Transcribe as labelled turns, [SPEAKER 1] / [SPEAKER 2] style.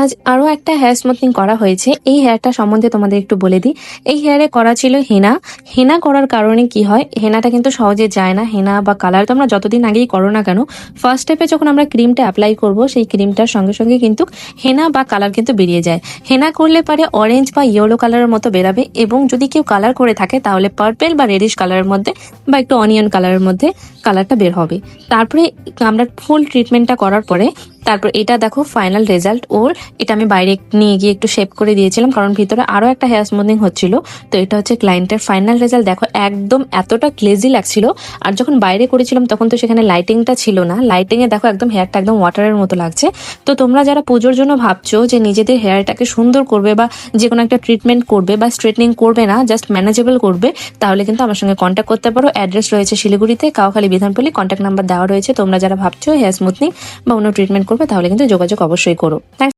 [SPEAKER 1] আজ আরো একটা হেয়ার স্মুথনিং করা হয়েছে। এই হেয়ারটা সম্বন্ধে তোমাদের একটু বলে দিই। এই হেয়ারে করা ছিল হেনা। হেনা করার কারণে কি হয়, হেনাটা কিন্তু সহজে যায় না। হেনা বা কালার তোমরা যতদিন আগেই করো না কেন, ফার্স্ট স্টেপে যখন আমরা ক্রিমটা অ্যাপ্লাই করব, সেই ক্রিমটার সঙ্গে সঙ্গে কিন্তু হেনা বা কালার কিন্তু বেরিয়ে যায়। হেনা করলে পারে অরেঞ্জ বা ইয়েলো কালারের মতো বেরাবে, এবং যদি কেউ কালার করে থাকে তাহলে পার্পেল বা রেডিশ কালারের মধ্যে বা একটু অনিয়ন কালারের মধ্যে কালারটা বের হবে। তারপরে আমরা ফুল ট্রিটমেন্টটা করার পরে তারপর এটা দেখো ফাইনাল রেজাল্ট ওর। এটা আমি বাইরে নিয়ে গিয়ে একটু শেপ করে দিয়েছিলাম, কারণ ভিতরে আরো একটা হেয়ার স্মুথনিং হচ্ছিল। তো এটা হচ্ছে ক্লায়েন্টের ফাইনাল রেজাল্ট। দেখো একদম এতটা গ্লেজি লাগছিল। আর যখন বাইরে করেছিলাম তখন তো সেখানে লাইটিংটা ছিল না, লাইটিং এ দেখো একদম হেয়ারটা একদম ওয়াটারের মতো লাগছে। তো তোমরা যারা পুজোর জন্য ভাবছো যে নিজেদের হেয়ারটাকে সুন্দর করবে বা যে কোনো একটা ট্রিটমেন্ট করবে বা স্ট্রেটনিং করবে না, জাস্ট ম্যানেজেবল করবে, তাহলে কিন্তু আমার সঙ্গে কন্ট্যাক্ট করতে পারো। অ্যাড্রেস রয়েছে শিলিগুড়িতে, কাউখালী বিধানপল্লী। কন্ট্যাক্ট নাম্বার দেওয়া রয়েছে। তোমরা যারা ভাবছো হেয়ার স্মুথনিং বা অন্য ট্রিটমেন্ট করবে তাহলে কিন্তু যোগাযোগ অবশ্যই করো। থ্যাংক